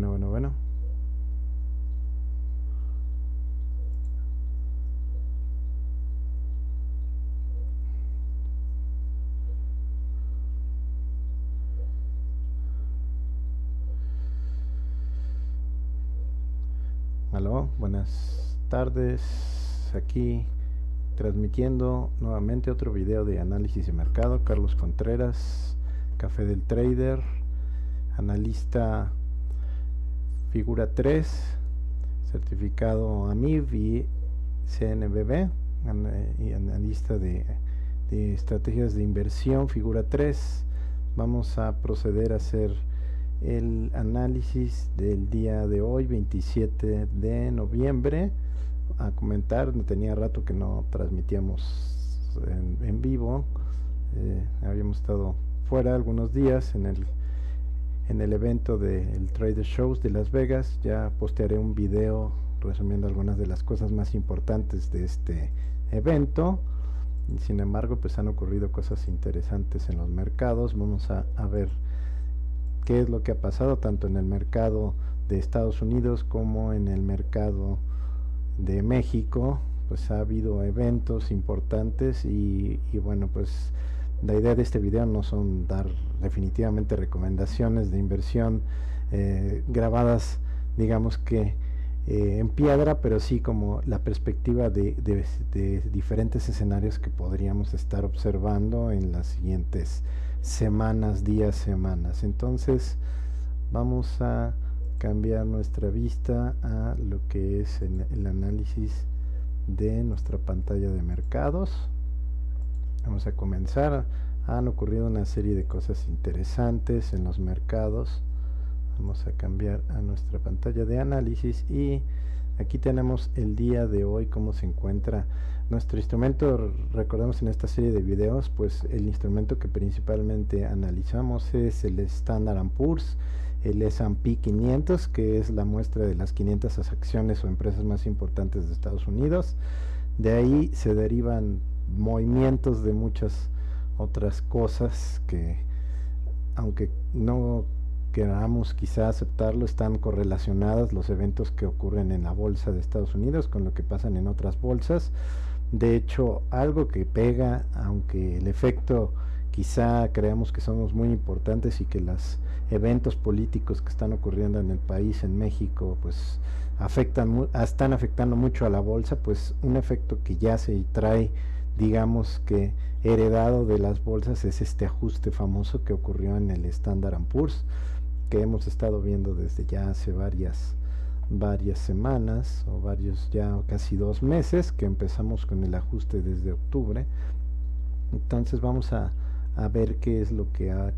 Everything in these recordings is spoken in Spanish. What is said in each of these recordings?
Bueno. Aló, buenas tardes. Aquí transmitiendo nuevamente otro video de análisis de mercado. Carlos Contreras, Café del Trader, analista figura 3, certificado AMIB y CNBB, y analista de estrategias de inversión figura 3. Vamos a proceder a hacer el análisis del día de hoy, 27 de noviembre. A comentar, tenía rato que no transmitíamos en vivo. Habíamos estado fuera algunos días en el evento del Trader Shows de Las Vegas. Ya postearé un video resumiendo algunas de las cosas más importantes de este evento. Sin embargo, pues han ocurrido cosas interesantes en los mercados. Vamos a ver qué es lo que ha pasado tanto en el mercado de Estados Unidos como en el mercado de México. Pues ha habido eventos importantes y bueno, pues la idea de este video no son dar definitivamente recomendaciones de inversión grabadas, digamos que en piedra, pero sí como la perspectiva de diferentes escenarios que podríamos estar observando en las siguientes semanas, días, semanas. Entonces vamos a cambiar nuestra vista a lo que es el análisis de nuestra pantalla de mercados. Vamos a comenzar. Han ocurrido una serie de cosas interesantes en los mercados. Vamos a cambiar a nuestra pantalla de análisis y aquí tenemos el día de hoy cómo se encuentra nuestro instrumento. Recordemos en esta serie de videos, pues el instrumento que principalmente analizamos es el Standard & Poor's, el S&P 500, que es la muestra de las 500 acciones o empresas más importantes de Estados Unidos. De ahí se derivan movimientos de muchas otras cosas que, aunque no queramos quizá aceptarlo, están correlacionadas los eventos que ocurren en la bolsa de Estados Unidos con lo que pasan en otras bolsas. De hecho, algo que pega, aunque el efecto quizá creamos que somos muy importantes y que los eventos políticos que están ocurriendo en el país, en México, pues están afectando mucho a la bolsa, pues un efecto que ya se trae, digamos que heredado de las bolsas, es este ajuste famoso que ocurrió en el Standard & Poor's, que hemos estado viendo desde ya hace varias semanas o ya casi 2 meses que empezamos con el ajuste desde octubre. Entonces vamos a ver qué es lo que ha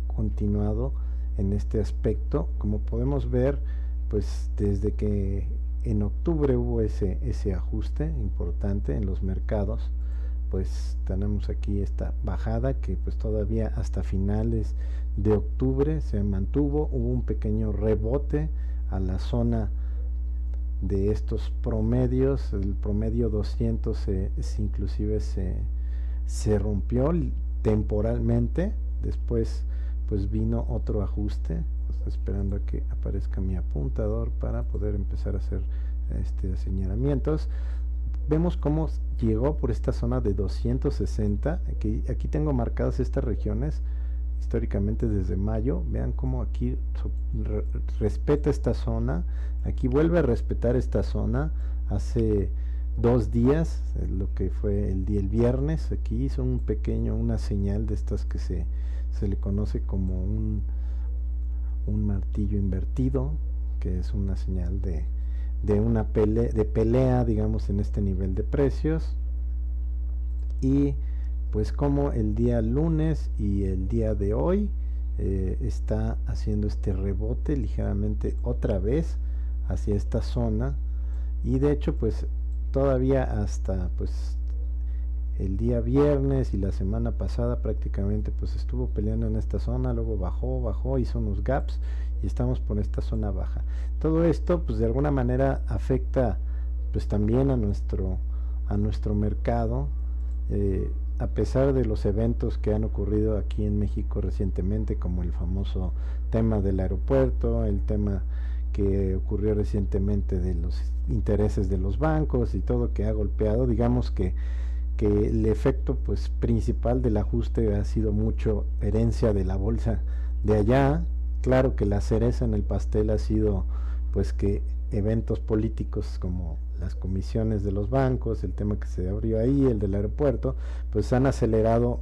continuado en este aspecto. Como podemos ver, pues desde que en octubre hubo ese ajuste importante en los mercados, pues tenemos aquí esta bajada que pues todavía hasta finales de octubre se mantuvo. Hubo un pequeño rebote a la zona de estos promedios, el promedio 200 inclusive se rompió temporalmente. Después pues vino otro ajuste. Estoy esperando a que aparezca mi apuntador para poder empezar a hacer señalamientos. Vemos cómo llegó por esta zona de 260. Aquí tengo marcadas estas regiones históricamente desde mayo. Vean cómo aquí respeta esta zona, aquí vuelve a respetar esta zona. Hace 2 días, lo que fue el viernes, aquí hizo una señal de estas que se le conoce como un martillo invertido, que es una señal de una pelea, digamos, en este nivel de precios. Y pues como el día lunes y el día de hoy está haciendo este rebote ligeramente otra vez hacia esta zona, y de hecho pues todavía hasta pues el día viernes y la semana pasada prácticamente pues estuvo peleando en esta zona, luego bajó, hizo unos gaps y estamos por esta zona baja. Todo esto pues de alguna manera afecta pues también a nuestro mercado. a pesar de los eventos que han ocurrido aquí en México recientemente, como el famoso tema del aeropuerto, el tema que ocurrió recientemente de los intereses de los bancos y todo que ha golpeado, digamos que el efecto pues principal del ajuste ha sido mucho herencia de la bolsa de allá. Claro que la cereza en el pastel ha sido pues que eventos políticos como las comisiones de los bancos, el tema que se abrió ahí, el del aeropuerto, pues han acelerado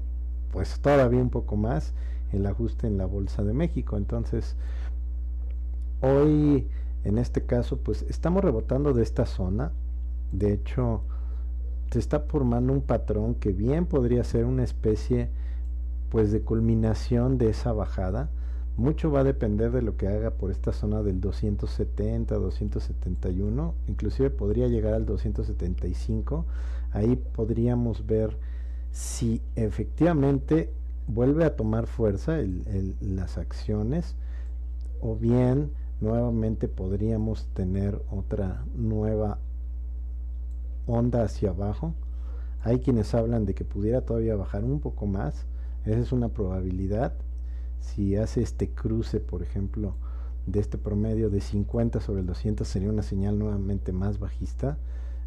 pues todavía un poco más el ajuste en la Bolsa de México. Entonces, hoy en este caso pues estamos rebotando de esta zona. De hecho, se está formando un patrón que bien podría ser una especie pues de culminación de esa bajada. Mucho va a depender de lo que haga por esta zona del 270, 271, inclusive podría llegar al 275. Ahí podríamos ver si efectivamente vuelve a tomar fuerza las acciones, o bien nuevamente podríamos tener otra nueva onda hacia abajo. Hay quienes hablan de que pudiera todavía bajar un poco más, esa es una probabilidad. Si hace este cruce, por ejemplo, de este promedio de 50 sobre el 200, sería una señal nuevamente más bajista.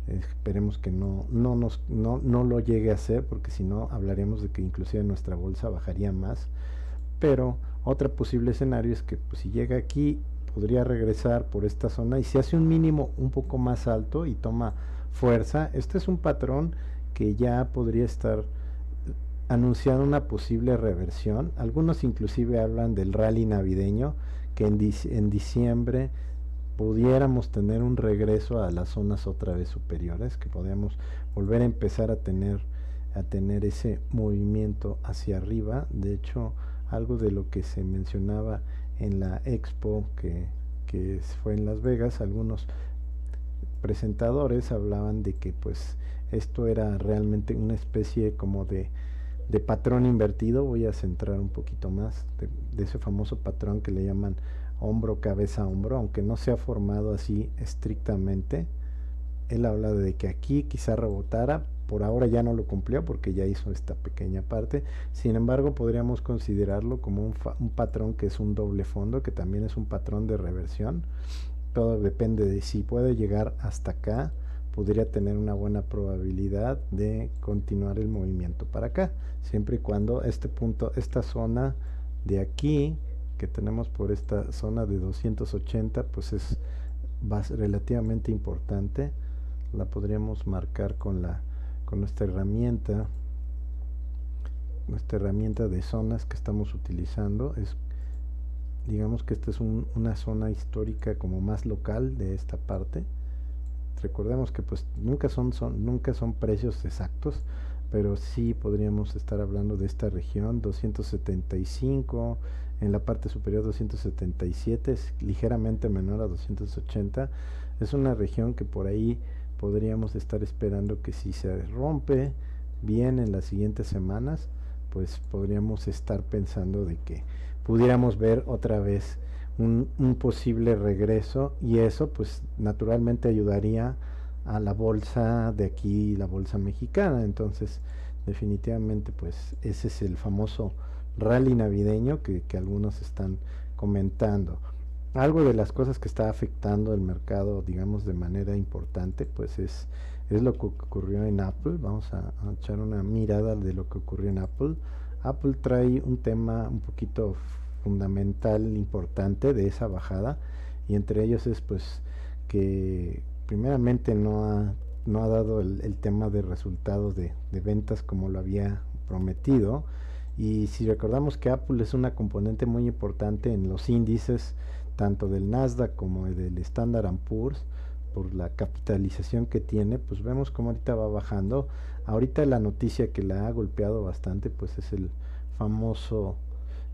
Esperemos que no lo llegue a hacer, porque si no hablaremos de que inclusive nuestra bolsa bajaría más. Pero otro posible escenario es que pues, si llega aquí podría regresar por esta zona, y si hace un mínimo un poco más alto y toma fuerza, este es un patrón que ya podría estar anunciando una posible reversión. Algunos inclusive hablan del rally navideño, que en diciembre pudiéramos tener un regreso a las zonas otra vez superiores, que podríamos volver a empezar a tener ese movimiento hacia arriba. De hecho, algo de lo que se mencionaba en la expo que fue en Las Vegas, algunos presentadores hablaban de que pues esto era realmente una especie como de patrón invertido. Voy a centrar un poquito más de ese famoso patrón que le llaman hombro, cabeza, hombro, aunque no se ha formado así estrictamente. Él habla de que aquí quizá rebotara, por ahora ya no lo cumplió porque ya hizo esta pequeña parte. Sin embargo, podríamos considerarlo como un patrón que es un doble fondo, que también es un patrón de reversión. Todo depende de si puede llegar hasta acá, podría tener una buena probabilidad de continuar el movimiento para acá, siempre y cuando este punto, esta zona de aquí que tenemos por esta zona de 280, pues es relativamente importante. La podríamos marcar con nuestra herramienta de zonas que estamos utilizando. Digamos que esta es una zona histórica como más local de esta parte. Recordemos que pues nunca son precios exactos, pero sí podríamos estar hablando de esta región 275, en la parte superior 277, es ligeramente menor a 280. Es una región que por ahí podríamos estar esperando que si se rompe bien en las siguientes semanas, pues podríamos estar pensando de que pudiéramos ver otra vez un posible regreso, y eso pues naturalmente ayudaría a la bolsa de aquí, la bolsa mexicana. Entonces definitivamente pues ese es el famoso rally navideño que algunos están comentando. Algo de las cosas que está afectando el mercado, digamos, de manera importante, pues es lo que ocurrió en Apple. Vamos a echar una mirada de lo que ocurrió en Apple. Apple trae un tema un poquito fundamental, importante de esa bajada, y entre ellos es pues que primeramente no ha dado el tema de resultados de ventas como lo había prometido. Y si recordamos que Apple es una componente muy importante en los índices tanto del Nasdaq como del Standard & Poor's, por la capitalización que tiene, pues vemos como ahorita va bajando. Ahorita la noticia que la ha golpeado bastante pues es el famoso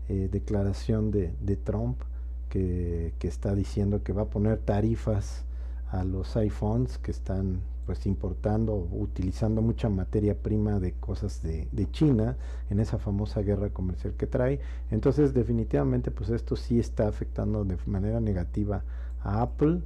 declaración de Trump, que está diciendo que va a poner tarifas a los iPhones que están pues importando, utilizando mucha materia prima de cosas de China en esa famosa guerra comercial que trae. Entonces definitivamente pues esto sí está afectando de manera negativa a Apple.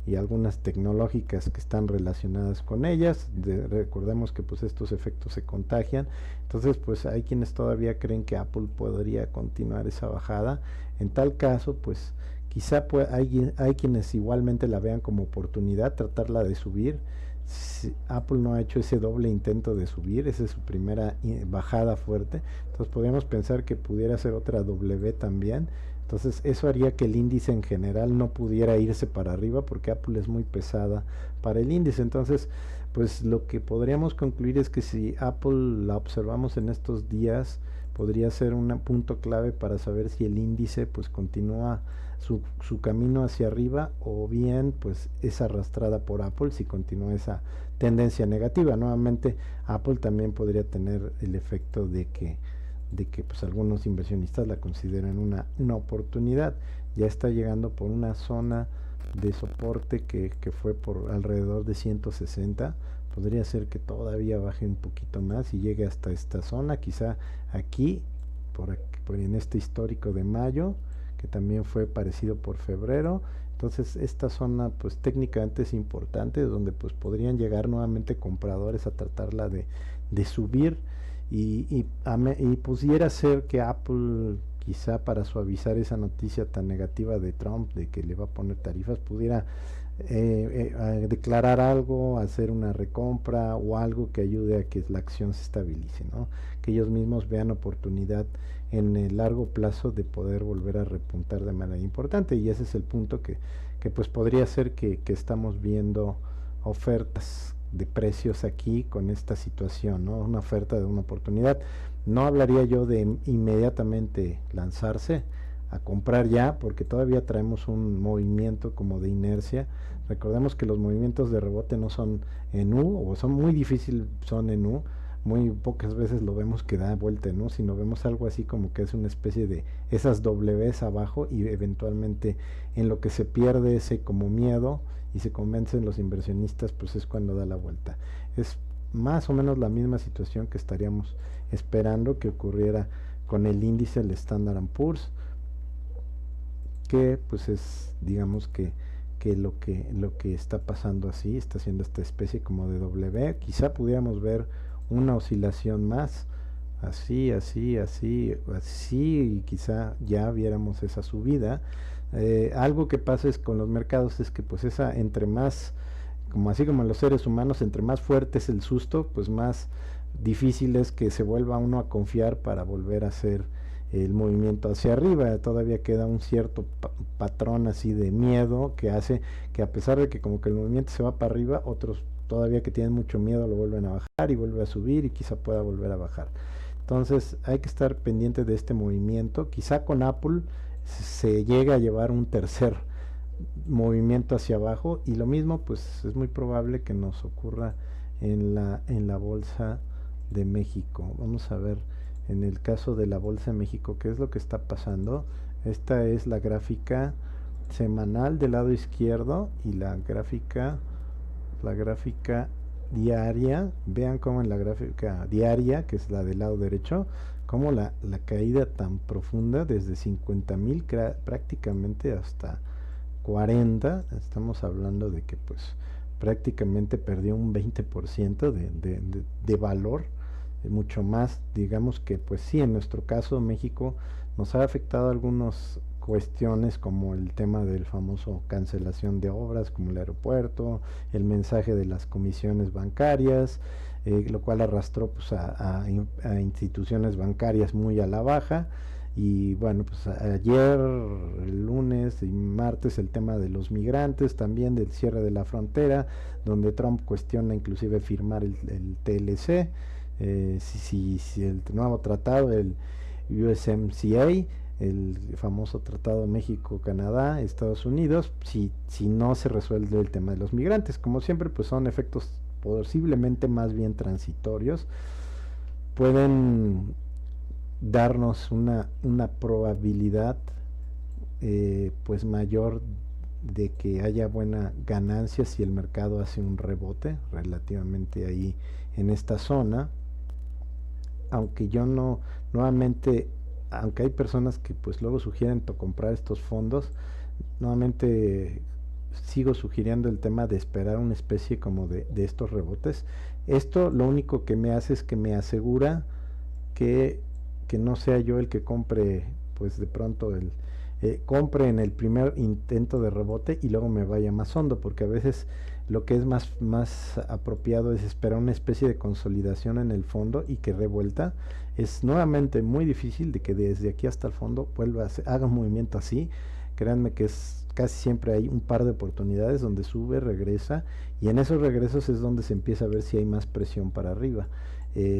y algunas tecnológicas que están relacionadas con ellas. Recordemos que pues estos efectos se contagian, entonces pues hay quienes todavía creen que Apple podría continuar esa bajada. En tal caso pues quizá hay quienes igualmente la vean como oportunidad, tratarla de subir. Si Apple no ha hecho ese doble intento de subir, esa es su primera bajada fuerte, entonces podríamos pensar que pudiera ser otra W también. Entonces eso haría que el índice en general no pudiera irse para arriba porque Apple es muy pesada para el índice. Entonces pues lo que podríamos concluir es que si Apple la observamos en estos días, podría ser un punto clave para saber si el índice pues continúa su camino hacia arriba, o bien pues es arrastrada por Apple si continúa esa tendencia negativa. Nuevamente Apple también podría tener el efecto de que pues algunos inversionistas la consideren una oportunidad. Ya está llegando por una zona de soporte que fue por alrededor de 160. Podría ser que todavía baje un poquito más y llegue hasta esta zona, quizá aquí, por en este histórico de mayo, que también fue parecido por febrero. Entonces esta zona pues técnicamente es importante, donde pues podrían llegar nuevamente compradores a tratarla de subir, y pudiera ser que Apple, quizá para suavizar esa noticia tan negativa de Trump de que le va a poner tarifas, pudiera declarar algo, hacer una recompra o algo que ayude a que la acción se estabilice, ¿no? Que ellos mismos vean oportunidad en el largo plazo de poder volver a repuntar de manera importante, y ese es el punto que pues podría ser que estamos viendo ofertas de precios aquí con esta situación, ¿no? Una oferta de una oportunidad. No hablaría yo de inmediatamente lanzarse a comprar ya, porque todavía traemos un movimiento como de inercia. Recordemos que los movimientos de rebote no son en U, o son muy difíciles, son en U. Muy pocas veces lo vemos que da vuelta en U, sino vemos algo así como que es una especie de esas Ws abajo, y eventualmente en lo que se pierde ese como miedo y se convencen los inversionistas, pues es cuando da la vuelta. Es más o menos la misma situación que estaríamos esperando que ocurriera con el índice, el Standard & Poor's, que pues es, digamos que lo que está pasando así, está haciendo esta especie como de W. Quizá pudiéramos ver una oscilación más, así, y quizá ya viéramos esa subida. Algo que pasa es con los mercados es que pues esa, entre más, como así como en los seres humanos, entre más fuerte es el susto, pues más difícil es que se vuelva uno a confiar para volver a hacer el movimiento hacia arriba. Todavía queda un cierto patrón así de miedo que hace que, a pesar de que como que el movimiento se va para arriba, otros todavía que tienen mucho miedo lo vuelven a bajar y vuelve a subir y quizá pueda volver a bajar. Entonces hay que estar pendiente de este movimiento. Quizá con Apple se llega a llevar un tercer movimiento hacia abajo, y lo mismo pues es muy probable que nos ocurra en la bolsa de México. Vamos a ver en el caso de la bolsa de México qué es lo que está pasando. Esta es la gráfica semanal del lado izquierdo y la gráfica diaria. Vean cómo en la gráfica diaria, que es la del lado derecho, como la caída tan profunda desde 50,000 prácticamente hasta 40. Estamos hablando de que pues prácticamente perdió un 20% de valor, mucho más. Digamos que pues sí, en nuestro caso México nos ha afectado algunas cuestiones, como el tema del famoso cancelación de obras como el aeropuerto, el mensaje de las comisiones bancarias, lo cual arrastró pues a instituciones bancarias muy a la baja. Y bueno, pues ayer, el lunes y martes, el tema de los migrantes, también del cierre de la frontera, donde Trump cuestiona inclusive firmar el TLC, si el nuevo tratado, el USMCA, el famoso tratado México-Canadá, Estados Unidos, si no se resuelve el tema de los migrantes. Como siempre, pues son efectos posiblemente más bien transitorios. Pueden darnos una probabilidad pues mayor de que haya buena ganancia si el mercado hace un rebote relativamente ahí en esta zona, aunque yo no, nuevamente, aunque hay personas que pues luego sugieren comprar estos fondos, nuevamente sigo sugiriendo el tema de esperar una especie como de estos rebotes. Esto lo único que me hace es que me asegura que, que no sea yo el que compre, pues de pronto compre en el primer intento de rebote y luego me vaya más hondo, porque a veces lo que es más apropiado es esperar una especie de consolidación en el fondo y que revuelta. Es nuevamente muy difícil de que desde aquí hasta el fondo haga un movimiento así. Créanme que casi siempre hay un par de oportunidades donde sube, regresa, y en esos regresos es donde se empieza a ver si hay más presión para arriba.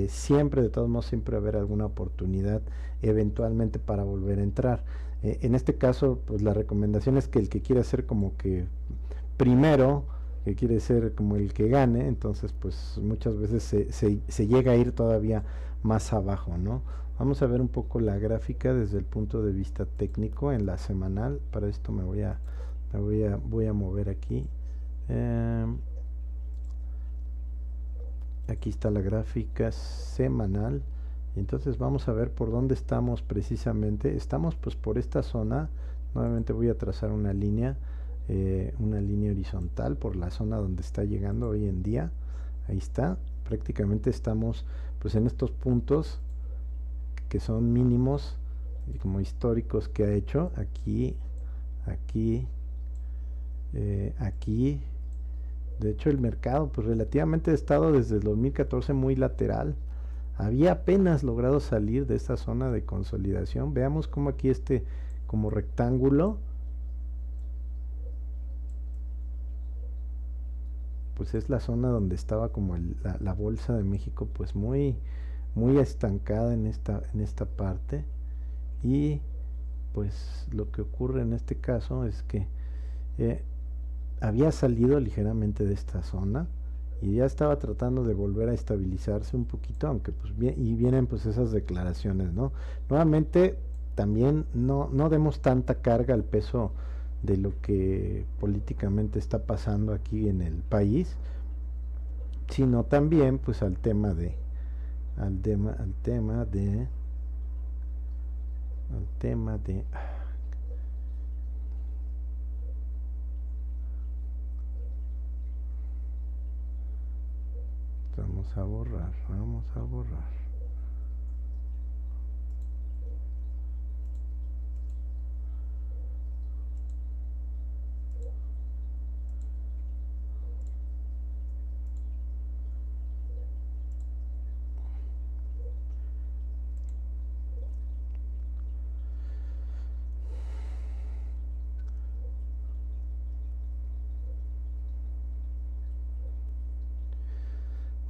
Siempre, de todos modos, siempre va a haber alguna oportunidad eventualmente para volver a entrar. En este caso, pues la recomendación es que el que quiera hacer como que primero, que quiere ser como el que gane, entonces pues muchas veces se llega a ir todavía más abajo, ¿no? Vamos a ver un poco la gráfica desde el punto de vista técnico en la semanal. Para esto voy a mover aquí. Aquí está la gráfica semanal. Y entonces vamos a ver por dónde estamos precisamente. Estamos pues por esta zona. Nuevamente voy a trazar una línea horizontal por la zona donde está llegando hoy en día. Ahí está. Prácticamente estamos pues en estos puntos que son mínimos como históricos que ha hecho aquí, aquí, aquí. De hecho el mercado pues relativamente ha estado desde el 2014 muy lateral. Había apenas logrado salir de esta zona de consolidación. Veamos cómo aquí como rectángulo pues es la zona donde estaba como la bolsa de México pues muy estancada en esta parte. Y pues lo que ocurre en este caso es que había salido ligeramente de esta zona y ya estaba tratando de volver a estabilizarse un poquito, aunque pues vienen pues esas declaraciones, ¿no? Nuevamente también no demos tanta carga al peso de lo que políticamente está pasando aquí en el país, sino también pues al tema de vamos a borrar.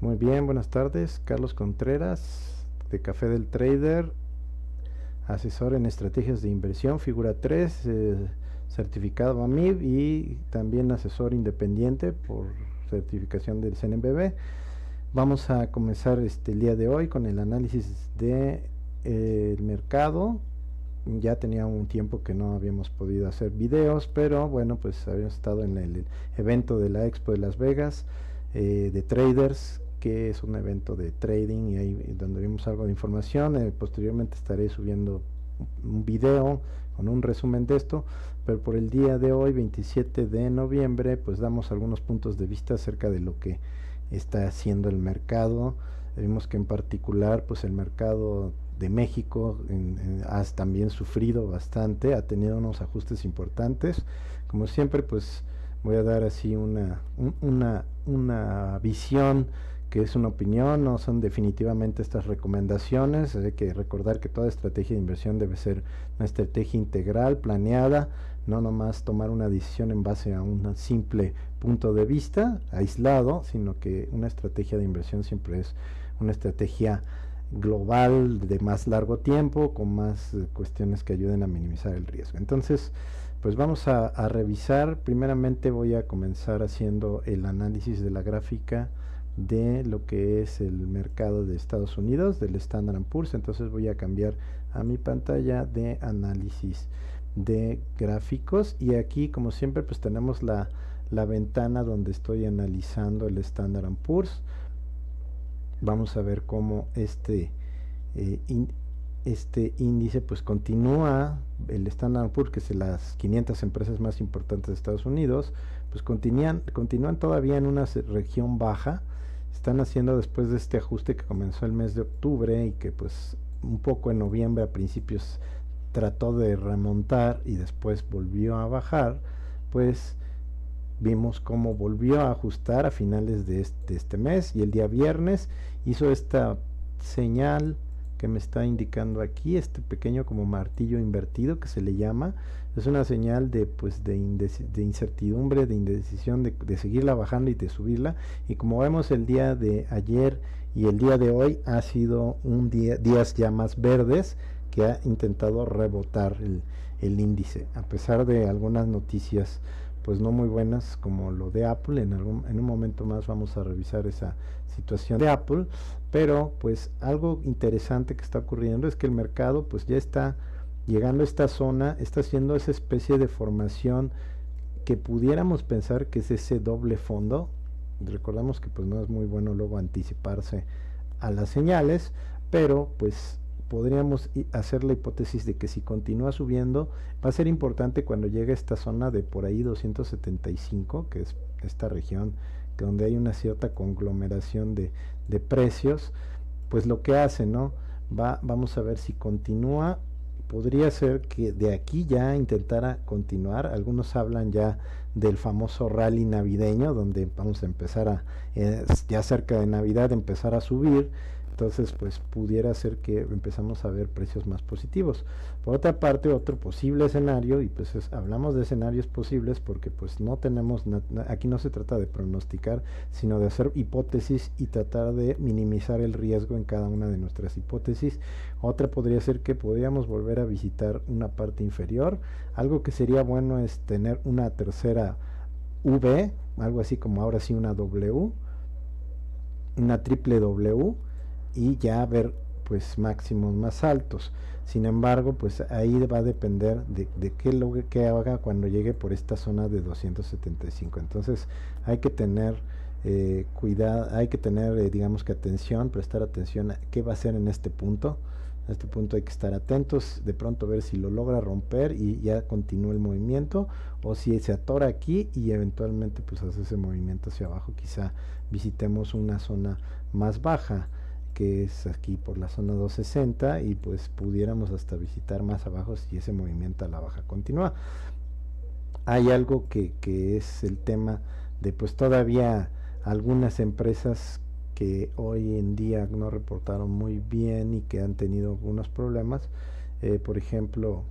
Muy bien, buenas tardes. Carlos Contreras, de Café del Trader, asesor en estrategias de inversión, figura 3, certificado AMIB y también asesor independiente por certificación del CNBB. Vamos a comenzar el día de hoy con el análisis del mercado. Ya tenía un tiempo que no habíamos podido hacer videos, pero bueno, pues habíamos estado en el evento de la Expo de Las Vegas de Traders, que es un evento de trading, y ahí donde vimos algo de información. Posteriormente estaré subiendo un video con un resumen de esto, pero por el día de hoy, 27 de noviembre, pues damos algunos puntos de vista acerca de lo que está haciendo el mercado. Vimos que en particular pues el mercado de México ha también sufrido bastante, ha tenido unos ajustes importantes. Como siempre pues voy a dar así una visión que es una opinión, no son definitivamente estas recomendaciones. Hay que recordar que toda estrategia de inversión debe ser una estrategia integral, planeada, no nomás tomar una decisión en base a un simple punto de vista aislado, sino que una estrategia de inversión siempre es una estrategia global de más largo tiempo, con más cuestiones que ayuden a minimizar el riesgo. Entonces, pues vamos a revisar. Primeramente voy a comenzar haciendo el análisis de la gráfica de lo que es el mercado de Estados Unidos, del Standard & Poor's. Entonces voy a cambiar a mi pantalla de análisis de gráficos, y aquí como siempre pues tenemos la ventana donde estoy analizando el Standard & Poor's. Vamos a ver cómo este índice pues continúa, el Standard Poor's, que es de las 500 empresas más importantes de Estados Unidos, pues continúan todavía en una región baja. Están haciendo, después de este ajuste que comenzó el mes de octubre y que pues un poco en noviembre a principios trató de remontar y después volvió a bajar, pues vimos cómo volvió a ajustar a finales de este mes, y el día viernes hizo esta señal que me está indicando aquí, este pequeño como martillo invertido que se le llama. Es una señal de pues de incertidumbre, de indecisión, de seguirla bajando y de subirla. Y como vemos, el día de ayer y el día de hoy ha sido días ya más verdes, que ha intentado rebotar el índice, a pesar de algunas noticias pues no muy buenas, como lo de Apple. En un momento más vamos a revisar esa situación de Apple, pero pues algo interesante que está ocurriendo es que el mercado pues ya está llegando a esta zona, está haciendo esa especie de formación que pudiéramos pensar que es ese doble fondo. Recordamos que pues no es muy bueno luego anticiparse a las señales, pero pues podríamos hacer la hipótesis de que si continúa subiendo va a ser importante cuando llegue a esta zona de por ahí 275, que es esta región donde hay una cierta conglomeración de precios. Pues lo que hace, ¿no? Vamos a ver si continúa. Podría ser que de aquí ya intentara continuar. Algunos hablan ya del famoso rally navideño, donde vamos a empezar ya cerca de Navidad, empezar a subir. Entonces pues pudiera ser que empezamos a ver precios más positivos. Por otra parte, otro posible escenario, y pues hablamos de escenarios posibles porque pues no tenemos, aquí no se trata de pronosticar, sino de hacer hipótesis y tratar de minimizar el riesgo en cada una de nuestras hipótesis. Otra podría ser que podríamos volver a visitar una parte inferior. Algo que sería bueno es tener una tercera V, algo así como ahora sí una W, una triple W, y ya ver pues máximos más altos. Sin embargo, pues ahí va a depender de qué haga cuando llegue por esta zona de 275. Entonces hay que tener cuidado, hay que tener digamos que atención, prestar atención a qué va a hacer en este punto. En este punto hay que estar atentos, de pronto ver si lo logra romper y ya continúa el movimiento, o si se atora aquí y eventualmente pues hace ese movimiento hacia abajo. Quizá visitemos una zona más baja, que es aquí por la zona 260, y pues pudiéramos hasta visitar más abajo si ese movimiento a la baja continúa. Hay algo que es el tema de pues todavía algunas empresas que hoy en día no reportaron muy bien y que han tenido algunos problemas. Por ejemplo,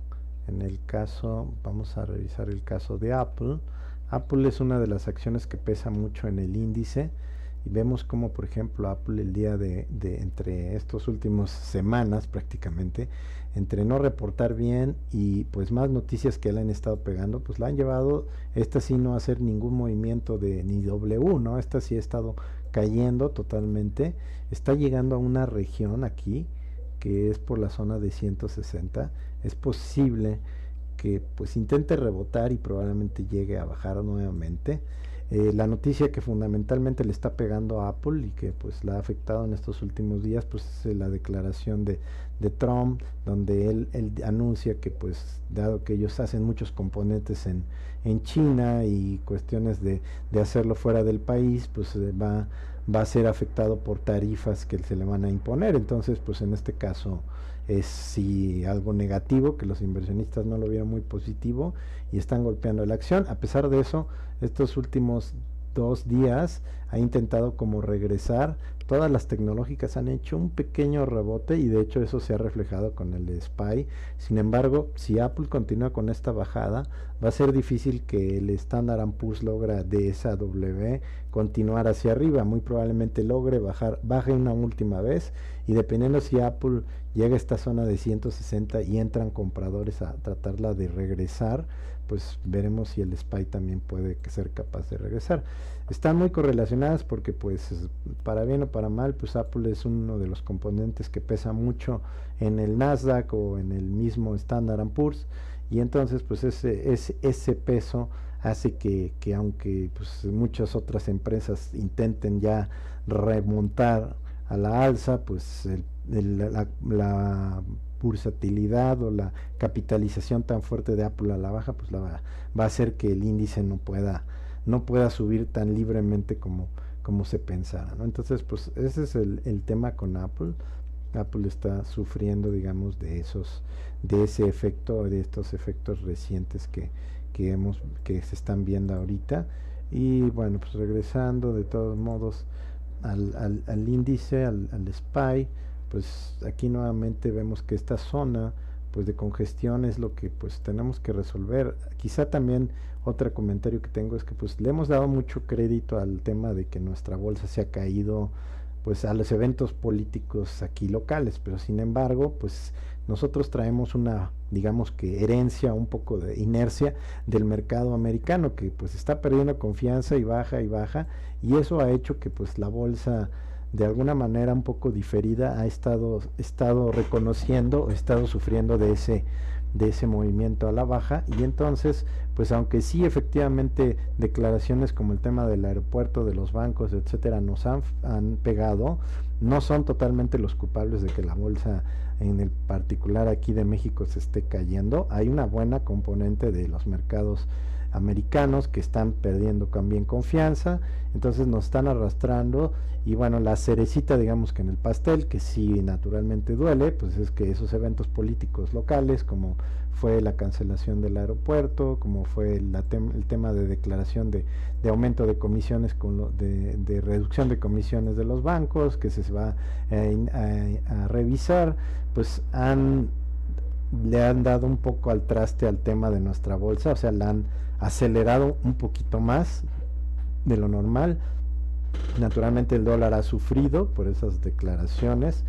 en el caso, vamos a revisar el caso de Apple. Apple es una de las acciones que pesa mucho en el índice, y vemos como por ejemplo Apple el día de entre estos últimos semanas prácticamente, entre no reportar bien y pues más noticias que le han estado pegando, pues la han llevado, esta sí no hacer ningún movimiento de ni W, ¿no? Esta sí ha estado cayendo totalmente, está llegando a una región aquí que es por la zona de 160. Es posible que pues intente rebotar y probablemente llegue a bajar nuevamente. La noticia que fundamentalmente le está pegando a Apple y que pues la ha afectado en estos últimos días, pues es la declaración de Trump, donde él anuncia que pues dado que ellos hacen muchos componentes en China y cuestiones de hacerlo fuera del país, pues va a ser afectado por tarifas que se le van a imponer. Entonces pues en este caso es sí algo negativo, que los inversionistas no lo vieron muy positivo y están golpeando la acción. A pesar de eso, estos últimos 2 días ha intentado como regresar. Todas las tecnológicas han hecho un pequeño rebote y de hecho eso se ha reflejado con el SPY. Sin embargo, si Apple continúa con esta bajada, va a ser difícil que el Standard & Poor's logra de esa W continuar hacia arriba. Muy probablemente logre baje una última vez, y dependiendo si Apple llega a esta zona de 160 y entran compradores a tratarla de regresar, pues veremos si el SPY también puede ser capaz de regresar. Están muy correlacionadas porque pues para bien o para mal, pues Apple es uno de los componentes que pesa mucho en el Nasdaq o en el mismo Standard & Poor's, y entonces pues ese peso hace que aunque pues muchas otras empresas intenten ya remontar a la alza, pues la bursatilidad o la capitalización tan fuerte de Apple a la baja, pues va a hacer que el índice no pueda subir tan libremente como se pensara, ¿no? Entonces, pues ese es el tema con Apple. Apple está sufriendo, digamos, de ese efecto, de estos efectos recientes que se están viendo ahorita. Y bueno, pues regresando de todos modos al índice, al SPY, pues aquí nuevamente vemos que esta zona pues de congestión es lo que pues tenemos que resolver. Quizá también otro comentario que tengo es que pues le hemos dado mucho crédito al tema de que nuestra bolsa se ha caído pues a los eventos políticos aquí locales, pero sin embargo pues nosotros traemos una, digamos que herencia, un poco de inercia del mercado americano que pues está perdiendo confianza y baja, y eso ha hecho que pues la bolsa de alguna manera un poco diferida ha estado reconociendo, ha estado sufriendo de ese movimiento a la baja. Y entonces pues aunque sí efectivamente declaraciones como el tema del aeropuerto, de los bancos, etcétera, nos han pegado, no son totalmente los culpables de que la bolsa en el particular aquí de México se esté cayendo. Hay una buena componente de los mercados americanos que están perdiendo también confianza, entonces nos están arrastrando. Y bueno, la cerecita, digamos que en el pastel, que sí naturalmente duele, pues es que esos eventos políticos locales, como fue la cancelación del aeropuerto, como fue el tema de declaración de aumento de comisiones, de reducción de comisiones de los bancos, que se va a revisar, pues le han dado un poco al traste al tema de nuestra bolsa, o sea, la han acelerado un poquito más de lo normal. Naturalmente el dólar ha sufrido por esas declaraciones,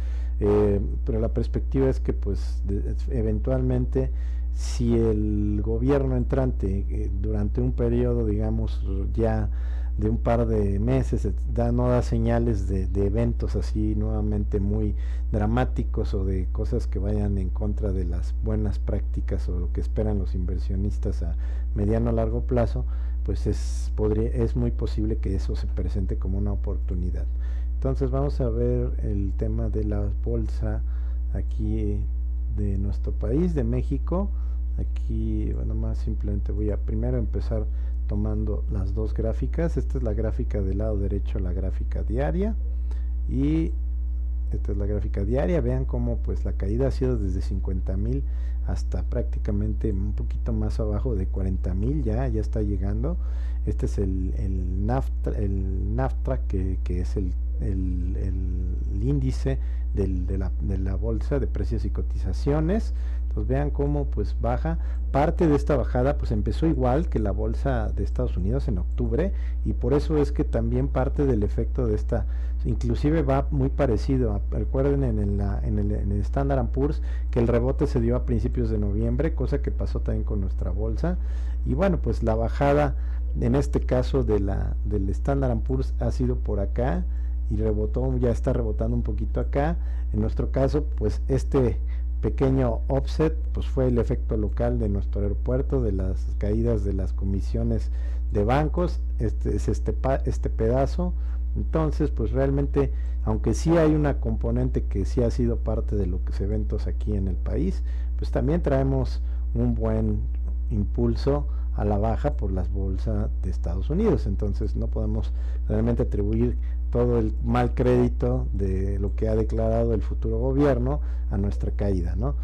pero la perspectiva es que pues eventualmente si el gobierno entrante durante un periodo, digamos, ya de un par de meses no da señales de eventos así nuevamente muy dramáticos o de cosas que vayan en contra de las buenas prácticas o lo que esperan los inversionistas a mediano o largo plazo, pues es muy posible que eso se presente como una oportunidad. Entonces vamos a ver el tema de la bolsa aquí de nuestro país, de México. Aquí, bueno, más simplemente voy a primero empezar tomando las dos gráficas. Esta es la gráfica del lado derecho, la gráfica diaria, y esta es la gráfica diaria. Vean cómo pues la caída ha sido desde 50,000 hasta prácticamente un poquito más abajo de 40,000, ya está llegando. Este es el NAFTA, que es el índice de la bolsa de precios y cotizaciones. Entonces vean cómo pues baja. Parte de esta bajada pues empezó igual que la bolsa de Estados Unidos en octubre, y por eso es que también parte del efecto de esta inclusive va muy parecido. Recuerden en el Standard & Poor's que el rebote se dio a principios de noviembre, cosa que pasó también con nuestra bolsa. Y bueno, pues la bajada en este caso del Standard & Poor's ha sido por acá y rebotó, ya está rebotando un poquito acá. En nuestro caso pues este pequeño offset pues fue el efecto local de nuestro aeropuerto, de las caídas de las comisiones de bancos. Este pedazo. Entonces pues realmente, aunque sí hay una componente que sí ha sido parte de los eventos aquí en el país, pues también traemos un buen impulso a la baja por las bolsas de Estados Unidos. Entonces no podemos realmente atribuir todo el mal crédito de lo que ha declarado el futuro gobierno a nuestra caída, ¿no?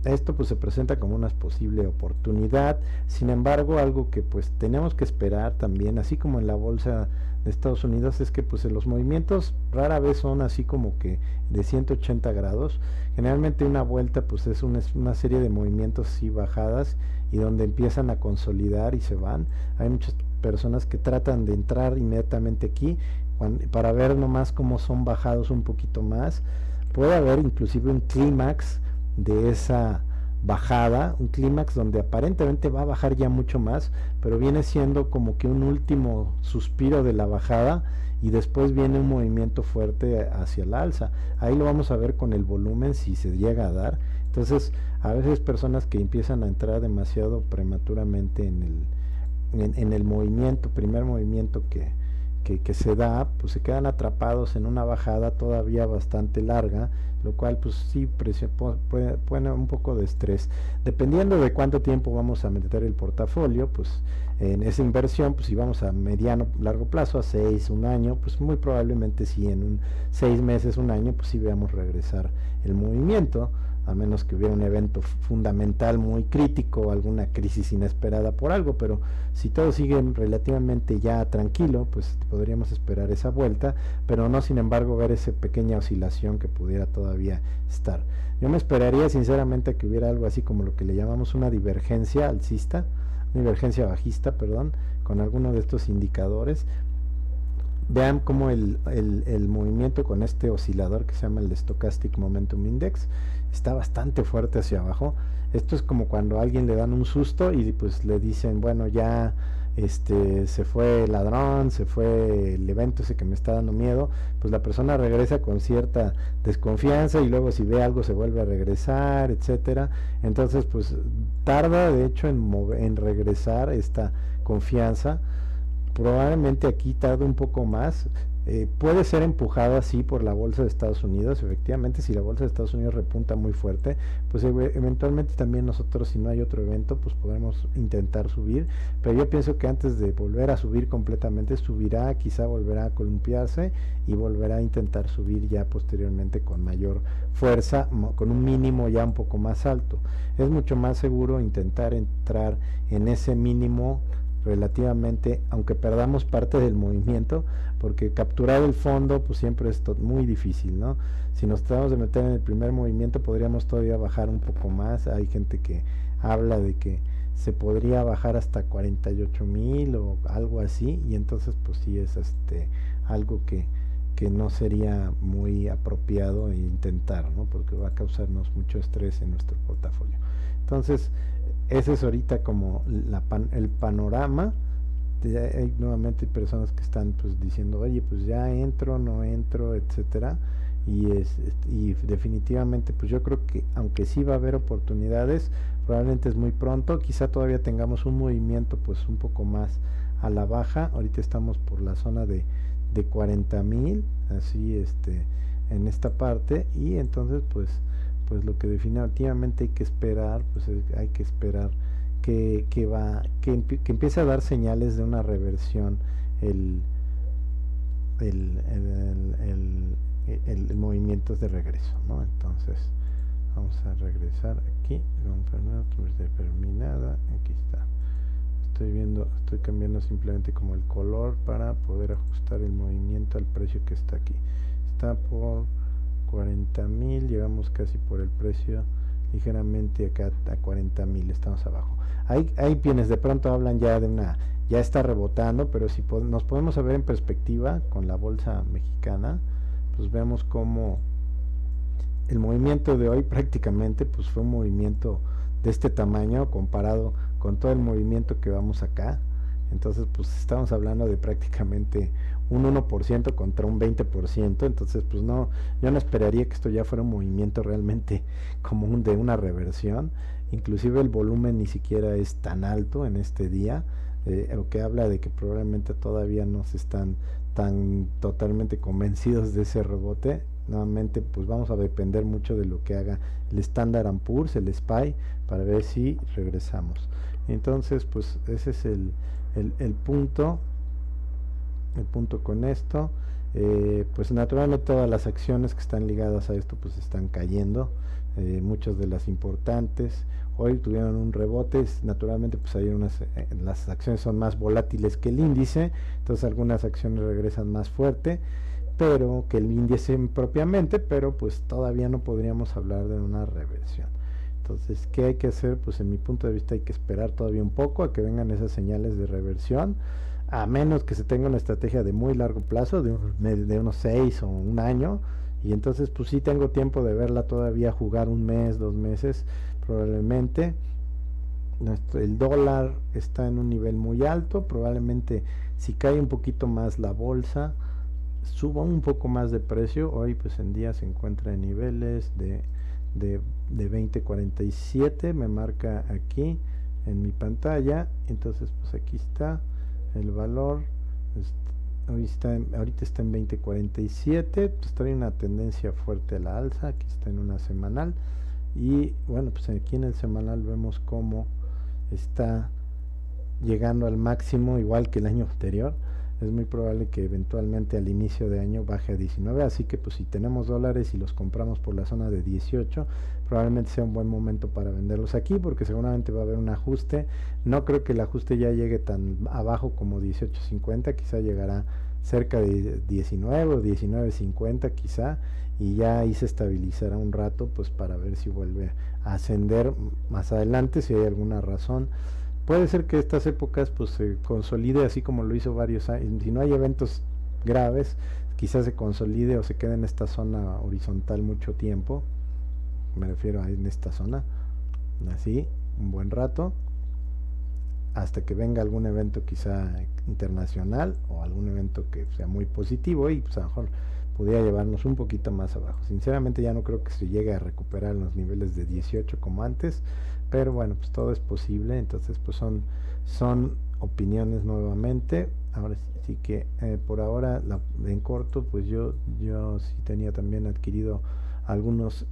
Esto pues se presenta como una posible oportunidad. Sin embargo, algo que pues tenemos que esperar también, así como en la bolsa de Estados Unidos, es que pues los movimientos rara vez son así como que de 180 grados. Generalmente una vuelta pues es una serie de movimientos y bajadas, y donde empiezan a consolidar y se van. Hay muchas personas que tratan de entrar inmediatamente aquí para ver nomás cómo son bajados un poquito más. Puede haber inclusive un clímax de esa bajada, un clímax donde aparentemente va a bajar ya mucho más, pero viene siendo como que un último suspiro de la bajada, y después viene un movimiento fuerte hacia el alza. Ahí lo vamos a ver con el volumen, si se llega a dar. Entonces a veces personas que empiezan a entrar demasiado prematuramente en el movimiento, primer movimiento que que se da, pues se quedan atrapados en una bajada todavía bastante larga, lo cual pues sí pone un poco de estrés. Dependiendo de cuánto tiempo vamos a meter el portafolio, pues en esa inversión, pues si vamos a mediano, largo plazo, a 6, un año, pues muy probablemente si en 6 meses, un año, pues sí veamos regresar el movimiento, a menos que hubiera un evento fundamental muy crítico, alguna crisis inesperada por algo, pero si todo sigue relativamente ya tranquilo, pues podríamos esperar esa vuelta, pero no sin embargo ver esa pequeña oscilación que pudiera todavía estar. Yo me esperaría sinceramente que hubiera algo así como lo que le llamamos una divergencia alcista, una divergencia bajista, perdón, con alguno de estos indicadores. Vean cómo el movimiento con este oscilador que se llama el Stochastic Momentum Index está bastante fuerte hacia abajo. Esto es como cuando a alguien le dan un susto y pues le dicen, bueno, ya se fue el ladrón, se fue el evento ese que me está dando miedo, pues la persona regresa con cierta desconfianza y luego si ve algo se vuelve a regresar, etcétera. Entonces pues tarda de hecho en regresar esta confianza. Probablemente aquí tarde un poco más. Puede ser empujado así por la bolsa de Estados Unidos. Efectivamente, si la bolsa de Estados Unidos repunta muy fuerte, pues eventualmente también nosotros, si no hay otro evento, pues podremos intentar subir. Pero yo pienso que antes de volver a subir completamente, subirá, quizá volverá a columpiarse y volverá a intentar subir ya posteriormente con mayor fuerza, con un mínimo ya un poco más alto. Es mucho más seguro intentar entrar en ese mínimo relativamente, aunque perdamos parte del movimiento, porque capturar el fondo pues siempre es muy difícil, ¿no? Si nos tratamos de meter en el primer movimiento podríamos todavía bajar un poco más. Hay gente que habla de que se podría bajar hasta 48,000 o algo así, y entonces pues sí es algo que no sería muy apropiado intentar, ¿no? Porque va a causarnos mucho estrés en nuestro portafolio. Entonces ese es ahorita como el panorama. Hay nuevamente personas que están pues diciendo, oye, pues ya entro, no entro, etcétera, y definitivamente pues yo creo que aunque sí va a haber oportunidades, probablemente es muy pronto. Quizá todavía tengamos un movimiento pues un poco más a la baja. Ahorita estamos por la zona de 40,000, así en esta parte, y entonces pues lo que definitivamente hay que esperar, pues hay que esperar que empiece a dar señales de una reversión el movimiento de regreso, ¿no? Entonces vamos a regresar aquí, determinada, aquí está. Estoy cambiando simplemente como el color para poder ajustar el movimiento al precio que está aquí. Está por 40,000, llegamos casi por el precio, ligeramente acá a 40,000, estamos abajo. Hay quienes de pronto hablan ya de ya está rebotando, pero si nos podemos ver en perspectiva con la bolsa mexicana, pues vemos como el movimiento de hoy prácticamente pues fue un movimiento de este tamaño comparado con todo el movimiento que vamos acá. Entonces pues estamos hablando de prácticamente un 1% contra un 20%. Entonces pues yo no esperaría que esto ya fuera un movimiento realmente como de una reversión. Inclusive el volumen ni siquiera es tan alto en este día, lo que habla de que probablemente todavía no se están tan totalmente convencidos de ese rebote. Nuevamente pues vamos a depender mucho de lo que haga el Standard & Poor's, el SPY, para ver si regresamos. Entonces pues ese es el punto con esto. Pues naturalmente todas las acciones que están ligadas a esto pues están cayendo, muchas de las importantes hoy tuvieron un rebote. Naturalmente pues hay las acciones son más volátiles que el índice, entonces algunas acciones regresan más fuerte pero que el índice propiamente, pero pues todavía no podríamos hablar de una reversión. Entonces, ¿qué hay que hacer? Pues en mi punto de vista hay que esperar todavía un poco a que vengan esas señales de reversión, a menos que se tenga una estrategia de muy largo plazo, de unos 6 o un año, y entonces pues sí tengo tiempo de verla todavía jugar un mes, 2 meses probablemente. El dólar está en un nivel muy alto, probablemente si cae un poquito más la bolsa, suba un poco más de precio. Hoy pues en día se encuentra en niveles de 20.47, me marca aquí en mi pantalla. Entonces pues aquí está el valor, ahorita está en 20.47, pues trae una tendencia fuerte a la alza. Aquí está en una semanal, y bueno, pues aquí en el semanal vemos cómo está llegando al máximo igual que el año anterior. Es muy probable que eventualmente al inicio de año baje a 19, así que pues si tenemos dólares y los compramos por la zona de 18, probablemente sea un buen momento para venderlos aquí, porque seguramente va a haber un ajuste. No creo que el ajuste ya llegue tan abajo como 18.50, quizá llegará cerca de 19 o 19.50 quizá, y ya ahí se estabilizará un rato, pues para ver si vuelve a ascender más adelante, si hay alguna razón. Puede ser que estas épocas pues se consolide así como lo hizo varios años. Si no hay eventos graves, quizás se consolide o se quede en esta zona horizontal mucho tiempo. Me refiero a en esta zona, así, un buen rato, hasta que venga algún evento quizá internacional o algún evento que sea muy positivo, y pues a lo mejor podría llevarnos un poquito más abajo. Sinceramente ya no creo que se llegue a recuperar los niveles de 18 como antes, pero bueno, pues todo es posible. Entonces pues son opiniones nuevamente. Ahora sí que por ahora en corto pues yo sí tenía también adquirido algunos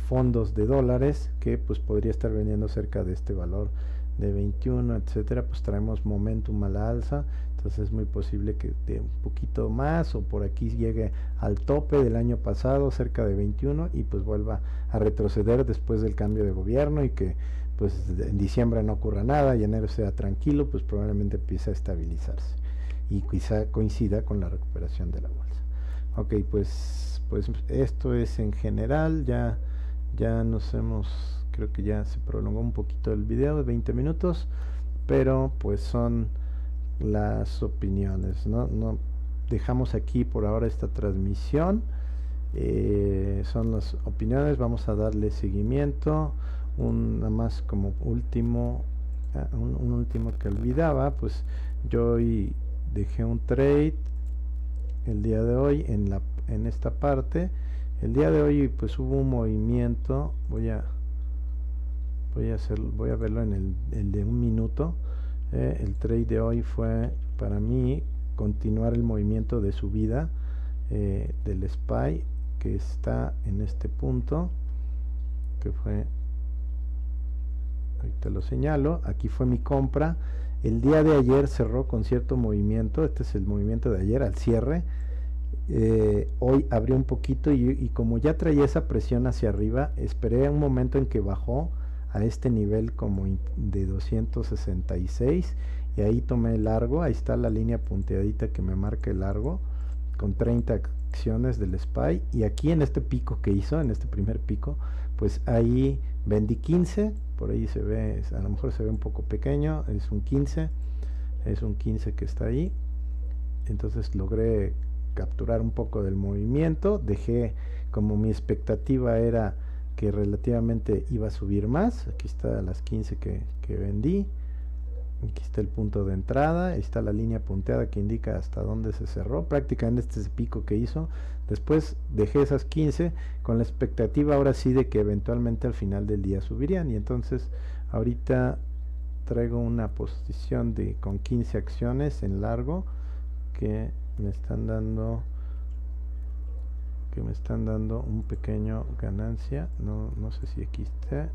fondos de dólares que pues podría estar vendiendo cerca de este valor de 21, etcétera. Pues traemos momentum a la alza, entonces es muy posible que de un poquito más o por aquí llegue al tope del año pasado, cerca de 21, y pues vuelva a retroceder después del cambio de gobierno, y que pues en diciembre no ocurra nada y enero sea tranquilo, pues probablemente empiece a estabilizarse y quizá coincida con la recuperación de la bolsa. Ok, pues esto es en general. Ya nos hemos, creo que ya se prolongó un poquito el video de 20 minutos, pero pues son las opiniones, no dejamos aquí por ahora esta transmisión. Son las opiniones, vamos a darle seguimiento. Nada más como último, un último que olvidaba, pues yo hoy dejé un trade el día de hoy en esta parte. El día de hoy pues hubo un movimiento. Voy a verlo en el de un minuto. El trade de hoy fue para mí continuar el movimiento de subida del SPY, que está en este punto, que fue, ahorita lo señalo, aquí fue mi compra. El día de ayer cerró con cierto movimiento. Este es el movimiento de ayer al cierre. Hoy abrió un poquito, y como ya traía esa presión hacia arriba, esperé un momento en que bajó a este nivel como de 266, y ahí tomé el largo. Ahí está la línea punteadita que me marca el largo con 30 acciones del SPY, y aquí en este pico que hizo, en este primer pico, pues ahí vendí 15. Por ahí se ve, a lo mejor se ve un poco pequeño, es un 15 que está ahí. Entonces logré capturar un poco del movimiento. Dejé, como mi expectativa era que relativamente iba a subir más, aquí está las 15 que vendí. Aquí está el punto de entrada, ahí está la línea punteada que indica hasta dónde se cerró. Prácticamente este es el pico que hizo. Después dejé esas 15 con la expectativa ahora sí de que eventualmente al final del día subirían, y entonces ahorita traigo una posición con 15 acciones en largo que me están dando un pequeño ganancia. No sé si aquí está,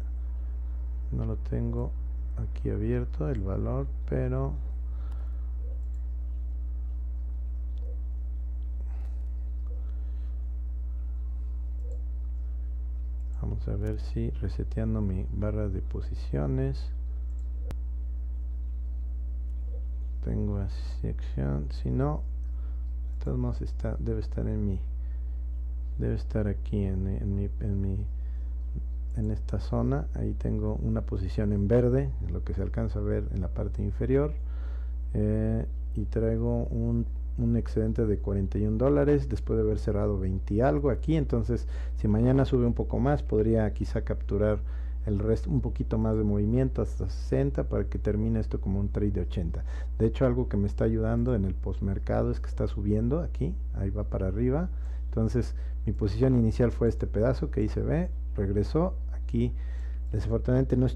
no lo tengo aquí abierto el valor, pero vamos a ver si reseteando mi barra de posiciones tengo así acción. Si no, de todos modos debe estar aquí en esta zona. Ahí tengo una posición en verde, lo que se alcanza a ver en la parte inferior, y traigo un excedente de $41 después de haber cerrado 20 y algo aquí. Entonces si mañana sube un poco más, podría quizá capturar el resto, un poquito más de movimiento hasta 60, para que termine esto como un trade de 80. De hecho, algo que me está ayudando en el postmercado es que está subiendo aquí, ahí va para arriba. Entonces mi posición inicial fue este pedazo que ahí se ve, regresó aquí. Desafortunadamente no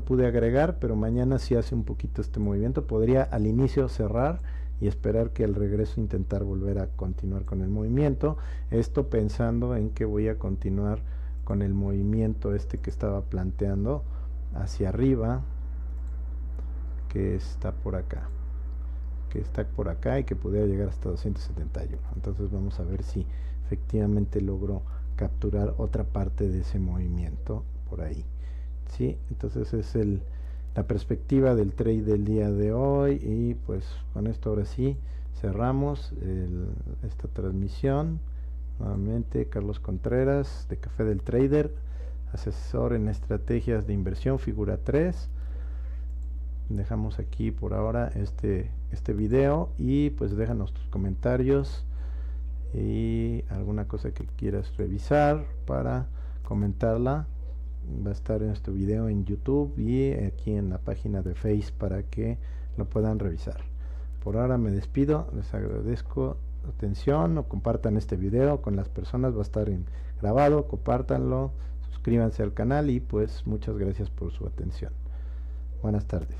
pude agregar, pero mañana si hace un poquito este movimiento, podría al inicio cerrar y esperar que al regreso intentar volver a continuar con el movimiento. Esto pensando en que voy a continuar con el movimiento este que estaba planteando hacia arriba, que está por acá, y que pudiera llegar hasta 271. Entonces vamos a ver si efectivamente logro capturar otra parte de ese movimiento por ahí. ¿Sí? Entonces es la perspectiva del trade del día de hoy, y pues con esto ahora sí cerramos esta transmisión. Nuevamente Carlos Contreras de Café del Trader, asesor en estrategias de inversión, figura 3. Dejamos aquí por ahora este video, y pues déjanos tus comentarios y alguna cosa que quieras revisar para comentarla. Va a estar en este video en YouTube y aquí en la página de Face para que lo puedan revisar. Por ahora me despido, les agradezco atención, o compartan este video con las personas, va a estar grabado, compártanlo, suscríbanse al canal, y pues muchas gracias por su atención. Buenas tardes.